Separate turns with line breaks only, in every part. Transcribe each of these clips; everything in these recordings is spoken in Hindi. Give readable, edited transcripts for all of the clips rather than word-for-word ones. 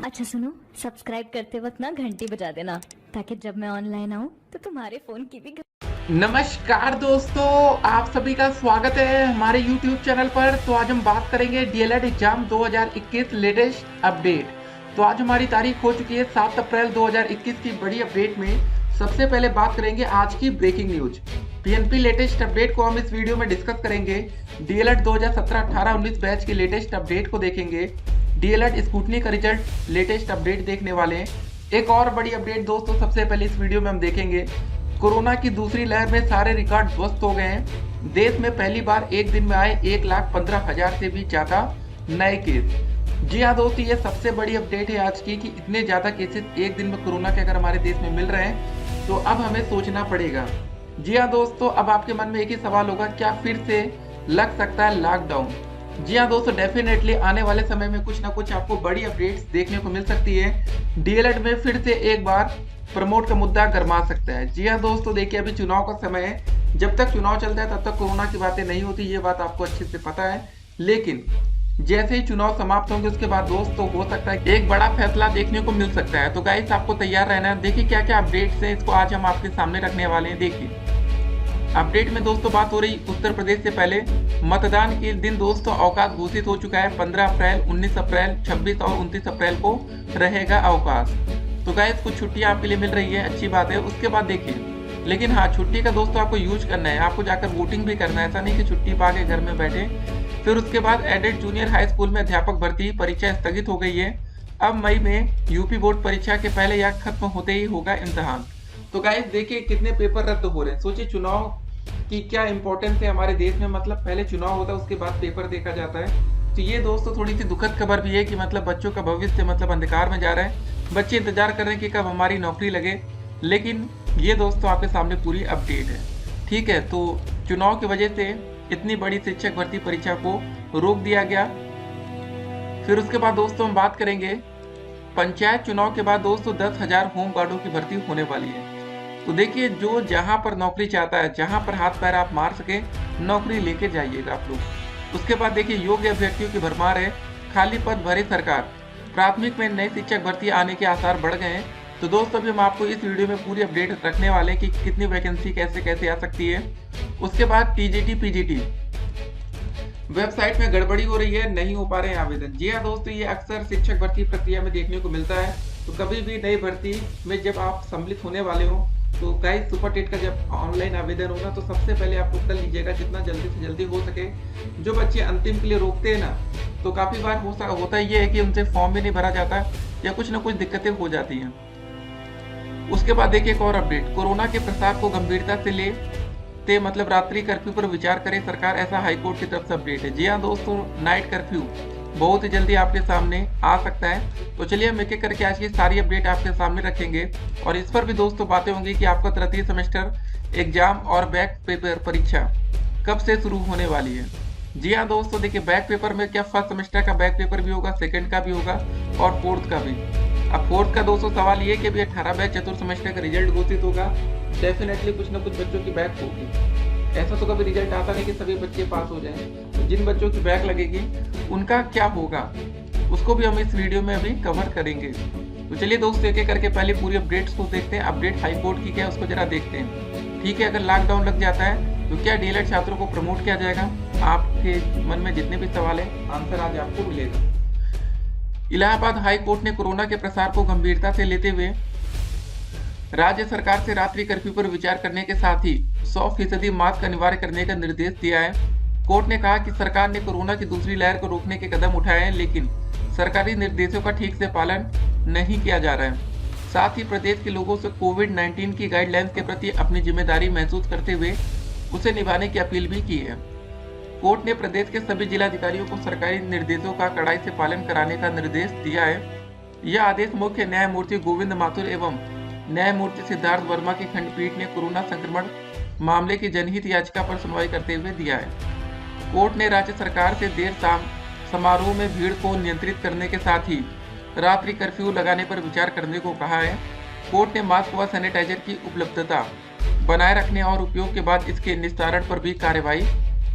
अच्छा सुनो, सब्सक्राइब करते वक्त ना घंटी बजा देना ताकि जब मैं ऑनलाइन आऊँ तो तुम्हारे फोन की भी
नमस्कार दोस्तों, आप सभी का स्वागत है हमारे YouTube चैनल पर। तो आज हम बात करेंगे डीएलएड एग्जाम 2021 लेटेस्ट अपडेट। तो आज हमारी तारीख हो चुकी है 7 अप्रैल 2021 की बड़ी अपडेट में सबसे पहले बात करेंगे आज की breaking news. PNP latest update को हम इस वीडियो में डिस्कस करेंगे। डीएलएड 2017, 18, 19 बैच की लेटेस्ट अपडेट को देखेंगे। डीएलएड स्कूटनी का रिजल्ट लेटेस्ट अपडेट देखने वाले हैं। एक और बड़ी अपडेट दोस्तों सबसे पहले इस वीडियो में हम देखेंगे। कोरोना की दूसरी लहर में सारे रिकॉर्ड ध्वस्त हो गए हैं। देश में पहली बार एक दिन में आए 1,15,000 से भी ज्यादा नए केस। जी हाँ दोस्तों, ये सबसे बड़ी अपडेट है आज की कि इतने ज्यादा केसेस एक दिन में कोरोना के अगर हमारे देश में मिल रहे हैं तो अब हमें सोचना पड़ेगा। जी हाँ दोस्तों, अब आपके मन में एक ही सवाल होगा, क्या फिर से लग सकता है लॉकडाउन? जी हाँ दोस्तों, डेफिनेटली आने वाले समय में कुछ ना कुछ आपको बड़ी अपडेट्स देखने को मिल सकती है। डीएलएड में फिर से एक बार प्रमोट का मुद्दा गरमा सकता है। जी हाँ दोस्तों, देखिए अभी चुनाव का समय है। जब तक चुनाव चलता है तब तक कोरोना की बातें नहीं होती, ये बात आपको अच्छे से पता है। लेकिन जैसे ही चुनाव समाप्त होंगे उसके बाद दोस्तों हो सकता है एक बड़ा फैसला देखने को मिल सकता है। तो गाइस आपको तैयार रहना है। देखिए क्या क्या अपडेट्स हैं, इसको आज हम आपके सामने रखने वाले हैं। देखिए अपडेट में दोस्तों बात हो रही उत्तर प्रदेश से। पहले मतदान के दिन दोस्तों अवकाश घोषित हो चुका है। 15 अप्रैल, 19 अप्रैल, 26 और 29 अप्रैल को रहेगा अवकाश। तो गाइस कुछ छुट्टियां आपके लिए मिल रही है, अच्छी बात है। उसके बाद देखिए, लेकिन हाँ छुट्टी का दोस्तों आपको यूज करना है, आपको जाकर वोटिंग भी करना है। ऐसा नहीं कि छुट्टी पा के घर में बैठे। फिर उसके बाद एडेड जूनियर हाई स्कूल में अध्यापक भर्ती परीक्षा स्थगित हो गई है। अब मई में यूपी बोर्ड परीक्षा के पहले या खत्म होते ही होगा इम्तिहान। तो गाइस देखिए कितने पेपर रद्द हो रहे हैं। सोचिए चुनाव की क्या इंपॉर्टेंस है हमारे देश में। मतलब पहले चुनाव होता है उसके बाद पेपर देखा जाता है। तो ये दोस्तों थोड़ी सी दुखद खबर भी है कि मतलब बच्चों का भविष्य मतलब अंधकार में जा रहा है। बच्चे इंतजार कर रहे हैं कि कब हमारी नौकरी लगे। लेकिन ये दोस्तों आपके सामने पूरी अपडेट है, ठीक है। तो चुनाव की वजह से इतनी बड़ी शिक्षक भर्ती परीक्षा को रोक दिया गया। फिर उसके बाद दोस्तों हम बात करेंगे पंचायत चुनाव के बाद दोस्तों 10,000 होम गार्डों की भर्ती होने वाली है। तो देखिए जो जहां पर नौकरी चाहता है, जहां पर हाथ पैर आप मार सके, नौकरी लेके जाइएगा आप लोग। उसके बाद देखिए योग्य अभ्यर्थियों की भरमार है, खाली पद भरे सरकार। प्राथमिक में नई शिक्षक भर्ती आने के आसार बढ़ गए हैं। तो दोस्तों अभी हम आपको इस वीडियो में पूरी अपडेट रखने वाले हैं कि कितनी वैकेंसी कैसे कैसे आ सकती है। उसके बाद टीजीटी पीजीटी वेबसाइट में गड़बड़ी हो रही है, नहीं हो पा रहे हैं आवेदन। जी हाँ दोस्तों, ये अक्सर शिक्षक भर्ती प्रक्रिया में देखने को मिलता है। तो कभी भी नई भर्ती में जब आप सम्मिलित होने वाले हो तो गाइस सुपर टेट का जब ऑनलाइन आवेदन होगा तो सबसे पहले आप कर लीजिएगा जितना जल्दी से जल्दी हो सके। जो बच्चे अंतिम के लिए रोकते हैं ना, तो काफी बार होता ये है कि उनसे फॉर्म भी नहीं भरा जाता या कुछ ना कुछ दिक्कतें हो जाती हैं। उसके बाद देखिए एक और अपडेट, कोरोना के प्रसार को गंभीरता से लेते मतलब रात्रि कर्फ्यू पर विचार करे सरकार, ऐसा हाईकोर्ट की तरफ से अपडेट है। जी हाँ दोस्तों, नाइट कर्फ्यू बहुत ही जल्दी आपके सामने आ सकता है। तो चलिए हम एक एक करके आज की सारी अपडेट आपके सामने रखेंगे और इस पर भी दोस्तों बातें होंगी कि आपका तृतीय सेमेस्टर एग्जाम और बैक पेपर परीक्षा कब से शुरू होने वाली है। जी हाँ दोस्तों, देखिए बैक पेपर में क्या फर्स्ट सेमेस्टर का बैक पेपर भी होगा, सेकंड का भी होगा और फोर्थ का भी। अब फोर्थ का दोस्तों सवाल ये कि अभी 18 बैच चतुर्थ सेमेस्टर का रिजल्ट घोषित होगा। डेफिनेटली कुछ ना कुछ बच्चों की बैक होगी। ऐसा तो कभी रिजल्ट आता नहीं कि सभी बच्चे पास हो जाएं। तो जिन बच्चों की बैक लगेगी उनका क्या होगा, उसको भी हम इस वीडियो में अभी कवर करेंगे। तो चलिए दोस्तों एक एक करके पहले पूरी अपडेट्स को देखते हैं। अपडेट हाई कोर्ट की क्या है उसको जरा देखते हैं, ठीक है। अगर लॉकडाउन लग जाता है तो क्या डीएलएड छात्रों को प्रमोट किया जाएगा? आपके मन में जितने भी सवाल है आंसर आज आपको मिलेगा। इलाहाबाद हाई कोर्ट ने कोरोना के प्रसार को गंभीरता से लेते हुए राज्य सरकार से रात्रि कर्फ्यू पर विचार करने के साथ ही 100% मास्क अनिवार्य करने का निर्देश दिया है। कोर्ट ने कहा कि सरकार ने कोरोना की दूसरी लहर को रोकने के कदम उठाए हैं, लेकिन सरकारी निर्देशों का ठीक से पालन नहीं किया जा रहा है। साथ ही प्रदेश के लोगों से कोविड-19 की गाइडलाइंस के प्रति अपनी जिम्मेदारी महसूस करते हुए उसे निभाने की अपील भी की है। कोर्ट ने प्रदेश के सभी जिलाधिकारियों को सरकारी निर्देशों का कड़ाई से पालन कराने का निर्देश दिया है। यह आदेश मुख्य न्यायमूर्ति गोविंद माथुर एवं न्यायमूर्ति सिद्धार्थ वर्मा की खंडपीठ ने कोरोना संक्रमण मामले की जनहित याचिका पर सुनवाई करते हुए दिया है। कोर्ट ने राज्य सरकार से देर शाम समारोह में भीड़ को नियंत्रित करने के साथ ही रात्रि कर्फ्यू लगाने पर विचार करने को कहा है। कोर्ट ने मास्क व सैनिटाइजर की उपलब्धता बनाए रखने और उपयोग के बाद इसके निस्तारण पर भी कार्रवाई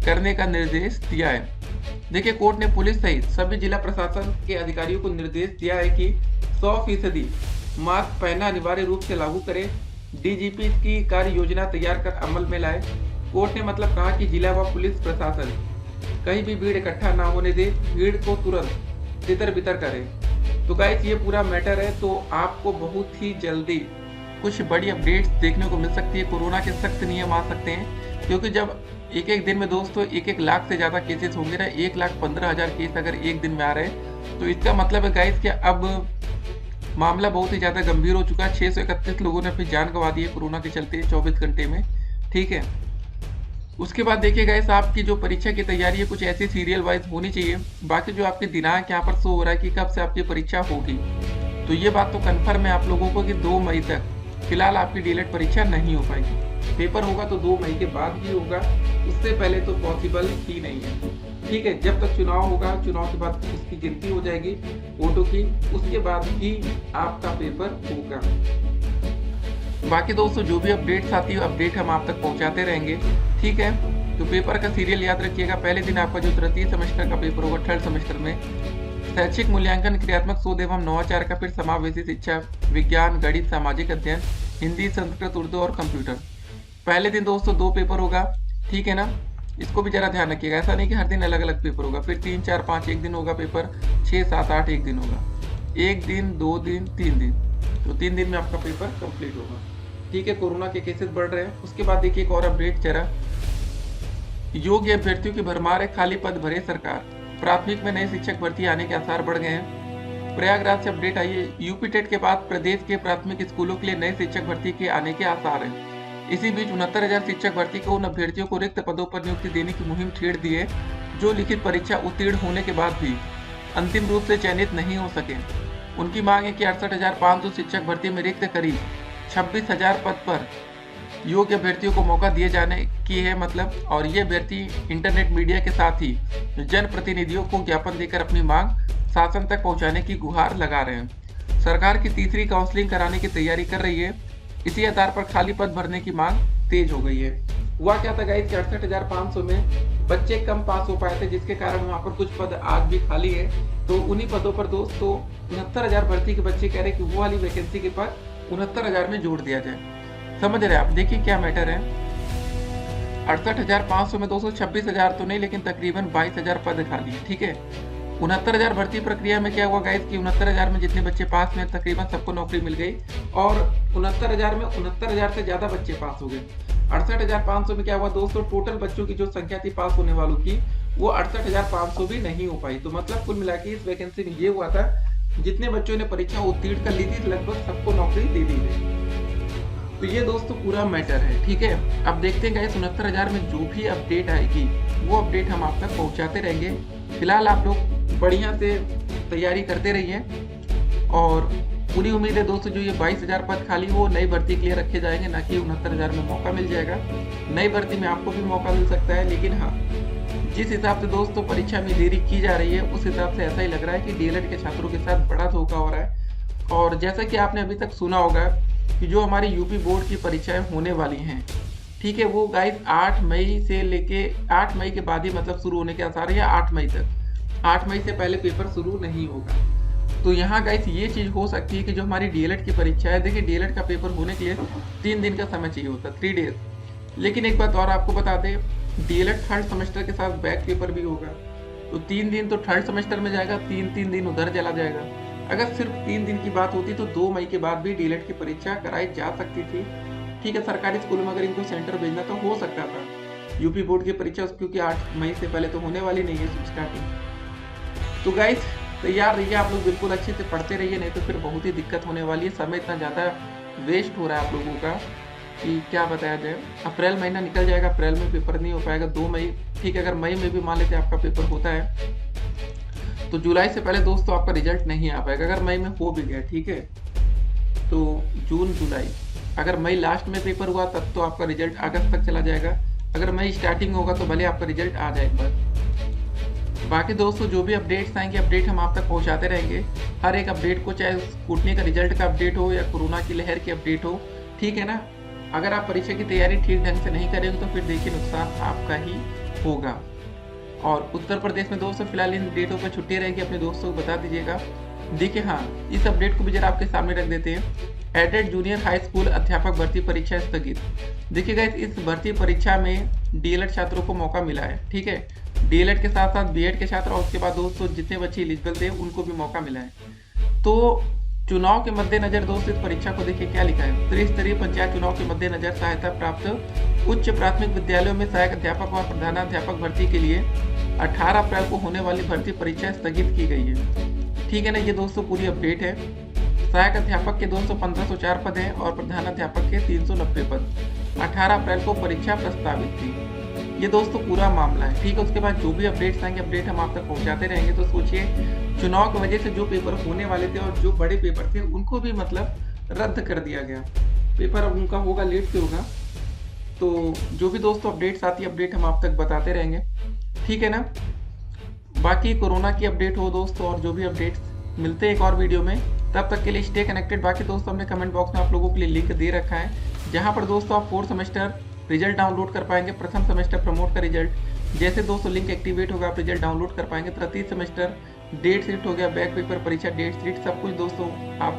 करने का निर्देश दिया है। देखिए कोर्ट ने पुलिस सहित सभी जिला प्रशासन के अधिकारियों को निर्देश दिया है कि 100% मास्क पहनना अनिवार्य रूप से लागू करें। डीजीपी की कार्य योजना तैयार कर अमल में लाए। कोर्ट ने मतलब कहा कि जिला व पुलिस प्रशासन कहीं भी भीड़ इकट्ठा ना होने दे, भीड़ को तुरंत तितर बितर करे। तो गाइस ये पूरा मैटर है। तो आपको बहुत ही जल्दी कुछ बड़ी अपडेट्स देखने को मिल सकती है। कोरोना के सख्त नियम आ सकते हैं, क्योंकि जब एक एक दिन में दोस्तों 1 लाख से ज़्यादा केसेस होंगे ना, 1,15,000 केस अगर एक दिन में आ रहे हैं, तो इसका मतलब है गाइस कि अब मामला बहुत ही ज़्यादा गंभीर हो चुका है। 631 लोगों ने अपनी जान गंवा दी है कोरोना के चलते 24 घंटे में। ठीक है, उसके बाद देखिए गाइस आपकी जो परीक्षा की तैयारी है कुछ ऐसी सीरियल वाइज होनी चाहिए। बाकी जो आपके दिनांक यहाँ पर शो हो रहा है कि कब से आपकी परीक्षा होगी, तो ये बात तो कन्फर्म है आप लोगों को कि 2 मई तक फिलहाल आपकी डीएलएड परीक्षा नहीं हो पाएगी। पेपर होगा तो 2 मई के बाद ही होगा, उससे पहले तो पॉसिबल ही नहीं है। ठीक है, जब तक चुनाव होगा, चुनाव के बाद उसकी गिनती हो जाएगी वोटों की, उसके बाद ही आपका पेपर होगा। बाकी दोस्तों जो भी अपडेट्स आती है अपडेट हम आप तक पहुंचाते रहेंगे। ठीक है, तो पेपर का सीरियल याद रखिएगा। पहले दिन आपका जो तृतीय सेमेस्टर का पेपर होगा, थर्ड सेमेस्टर में शैक्षिक मूल्यांकन, क्रियात्मक शोध एवं नवाचार का, फिर समावेशी शिक्षा, विज्ञान, गणित, सामाजिक अध्ययन, हिंदी, संस्कृत, उर्दू और कंप्यूटर। पहले दिन दोस्तों 2 पेपर होगा। ठीक है ना, इसको भी जरा ध्यान रखिएगा। ऐसा नहीं कि हर दिन अलग अलग पेपर होगा। फिर 3, 4, 5 एक दिन होगा पेपर, 6, 7, 8 एक दिन होगा। 1 दिन, 2 दिन, 3 दिन, तो 3 दिन में आपका पेपर कंप्लीट होगा। ठीक है, कोरोना के केसेस बढ़ रहे हैं। उसके बाद देखिए एक और अपडेट जरा, योग्य अभ्यर्थियों की भरमार है, खाली पद भरे सरकार। प्राथमिक में नए शिक्षक भर्ती आने के आसार बढ़ गए हैं। प्रयागराज से अपडेट आई है, यूपी टेट के बाद प्रदेश के प्राथमिक स्कूलों के लिए नए शिक्षक भर्ती के आने के आसार हैं। इसी बीच 69,000 शिक्षक भर्ती को उन अभ्यर्थियों को रिक्त पदों पर नियुक्ति देने की मुहिम छेड़ दी है जो लिखित परीक्षा उत्तीर्ण होने के बाद भी अंतिम रूप से चयनित नहीं हो सके। उनकी मांग है कि 68,500 शिक्षक भर्ती में रिक्त करीब 26,000 पद पर योग्य अभ्यर्थियों को मौका दिए जाने की है मतलब, और ये अभ्यर्थी इंटरनेट मीडिया के साथ ही जनप्रतिनिधियों को ज्ञापन देकर अपनी मांग शासन तक पहुंचाने की गुहार लगा रहे हैं। सरकार की तीसरी काउंसलिंग कराने की तैयारी कर रही है। इसी आधार पर खाली पद भरने की मांग तेज हो गई है। हुआ क्या था गाइस, 68,500 में बच्चे कम पास हो पाए थे, जिसके कारण वहाँ पर कुछ पद आज भी खाली है। तो उन्हीं पदों पर दोस्तों 69,000 भर्ती के बच्चे कह रहे कि वो वाली वैकेंसी के पद 69,000 में जोड़ दिया जाए। समझ रहे आप, देखिए क्या मैटर है। 68,500 में 226,000 तो नहीं, लेकिन तकरीबन 22,000 पद खाली है। ठीक है, 69,000 भर्ती प्रक्रिया में क्या हुआ गाइस कि 69,000 में जितने बच्चे पास में तकरीबन सबको नौकरी मिल गई, और 69,000 में 69,000 से ज्यादा बच्चे पास हो गए। 68,500 में क्या हुआ दोस्तों, टोटल बच्चों की जो संख्या थी पास होने वालों की, वो 68,500 भी नहीं हो पाई। तो मतलब कुल मिला के इस वैकेंसी में ये हुआ था, जितने बच्चों ने परीक्षा उत्तीर्ण कर ली थी लगभग सबको नौकरी दे दी गई। तो ये दोस्तों पूरा मैटर है। ठीक है, अब देखते हैं गाइस 69,000 में जो भी अपडेट आएगी वो अपडेट हम आप तक पहुंचाते रहेंगे। फिलहाल आप लोग बढ़िया से तैयारी करते रहिए, और पूरी उम्मीद है दोस्तों जो ये 22,000 पद खाली वो नई भर्ती के लिए रखे जाएंगे, ना कि 69,000 में मौका मिल जाएगा। नई भर्ती में आपको भी मौका मिल सकता है, लेकिन हाँ जिस हिसाब से दोस्तों परीक्षा में देरी की जा रही है उस हिसाब से ऐसा ही लग रहा है कि डीएलएड के छात्रों के साथ बड़ा धोखा हो रहा है। और जैसा कि आपने अभी तक सुना होगा कि जो हमारी यूपी बोर्ड की परीक्षाएं होने वाली हैं, ठीक है, वो गाइस 8 मई से लेके 8 मई के बाद ही मतलब शुरू होने के आसार है, या 8 मई तक। 8 मई से पहले पेपर शुरू नहीं होगा। तो यहाँ गाइस ये चीज़ हो सकती है कि जो हमारी डीएलएड की परीक्षा है, देखिए डीएलएड का पेपर होने के लिए 3 दिन का समय चाहिए होता है, 3 डेज। लेकिन एक बात और आपको बता दें, डीएलएड थर्ड सेमेस्टर के साथ बैक पेपर भी होगा। तो 3 दिन तो थर्ड सेमेस्टर में जाएगा, 3 दिन उधर चला जाएगा। अगर सिर्फ 3 दिन की बात होती तो 2 मई के बाद भी डीएलएड की परीक्षा कराई जा सकती थी। ठीक है, सरकारी स्कूल में अगर इनको सेंटर भेजना तो हो सकता था। यूपी बोर्ड की परीक्षा क्योंकि 8 मई से पहले तो होने वाली नहीं है स्टार्टिंग। तो गाइस तैयार रहिए आप लोग, बिल्कुल अच्छे से पढ़ते रहिए, नहीं तो फिर बहुत ही दिक्कत होने वाली है। समय इतना ज़्यादा वेस्ट हो रहा है आप लोगों का कि क्या बताया जाए। अप्रैल महीना निकल जाएगा, अप्रैल में पेपर नहीं हो पाएगा। 2 मई, ठीक है, अगर मई में भी मान लेते आपका पेपर होता है तो जुलाई से पहले दोस्तों आपका रिजल्ट नहीं आ पाएगा। अगर मई में हो भी गया, ठीक है, तो जून जुलाई, अगर मई लास्ट में पेपर हुआ तब तो आपका रिजल्ट अगस्त तक चला जाएगा। अगर मई स्टार्टिंग होगा तो भले आपका रिजल्ट आ जाए एक बार। बाकी दोस्तों जो भी अपडेट्स आएंगे अपडेट हम आप तक पहुंचाते रहेंगे। हर एक अपडेट को, चाहे स्कूटनी का रिजल्ट का अपडेट हो या कोरोना की लहर की अपडेट हो, ठीक है ना। अगर आप परीक्षा की तैयारी ठीक ढंग से नहीं करेंगे तो फिर देखिए नुकसान आपका ही होगा। और उत्तर प्रदेश में दोस्तों फिलहाल इन डेटों पर छुट्टी रहेगी, अपने दोस्तों को बता दीजिएगा। देखिए हाँ, इस अपडेट को भी जरा आपके सामने रख देते हैं। एडेड जूनियर हाई स्कूल अध्यापक भर्ती परीक्षा स्थगित। देखिए गाइस, इस भर्ती परीक्षा में डीएलएड छात्रों को मौका मिला है, ठीक है। डीएलएड के साथ साथ बीएड के छात्र और उसके बाद दोस्तों जितने बच्चे एलिजिबल थे उनको भी मौका मिला है। तो चुनाव के मद्देनजर दोस्तों इस परीक्षा को देखिए क्या लिखा है। त्रिस्तरीय पंचायत चुनाव के मद्देनजर सहायता प्राप्त उच्च प्राथमिक विद्यालयों में सहायक अध्यापक और प्रधानाध्यापक भर्ती के लिए 18 अप्रैल को होने वाली भर्ती परीक्षा स्थगित की गई है, ठीक है ना। ये दोस्तों पूरी अपडेट है। सहायक अध्यापक के 1504 पद हैं और प्रधानाध्यापक के 390 पद। 18 अप्रैल को परीक्षा प्रस्तावित थी। ये दोस्तों पूरा मामला है, ठीक है। उसके बाद जो भी अपडेट्स आएंगे अपडेट हम आप तक पहुंचाते रहेंगे। तो सोचिए, चुनाव की वजह से जो पेपर होने वाले थे और जो बड़े पेपर थे उनको भी मतलब रद्द कर दिया गया। पेपर अब उनका होगा, लेट से होगा। तो जो भी दोस्तों अपडेट्स आती है अपडेट हम आप तक बताते रहेंगे, ठीक है ना। बाकी कोरोना की अपडेट हो दोस्तों और जो भी अपडेट्स मिलते हैं एक और वीडियो में, तब तक के लिए स्टे कनेक्टेड। बाकी दोस्तों हमने कमेंट बॉक्स में आप लोगों के लिए लिंक दे रखा है, जहां पर दोस्तों आप 4th सेमेस्टर रिजल्ट डाउनलोड कर पाएंगे। प्रथम सेमेस्टर प्रमोट का रिजल्ट जैसे दोस्तों लिंक एक्टिवेट होगा आप रिजल्ट डाउनलोड कर पाएंगे। तृतीय सेमेस्टर डेट शीट हो गया, बैक पेपर परीक्षा डेट शीट, सब कुछ दोस्तों आप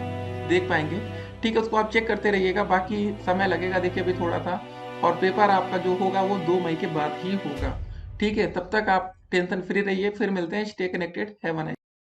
देख पाएंगे, ठीक है। उसको आप चेक करते रहिएगा। बाकी समय लगेगा, देखिए अभी थोड़ा था, और पेपर आपका जो होगा वो 2 मई के बाद ही होगा, ठीक है। तब तक आप टेंशन फ्री रहिए। फिर मिलते हैं, stay connected, have a nice.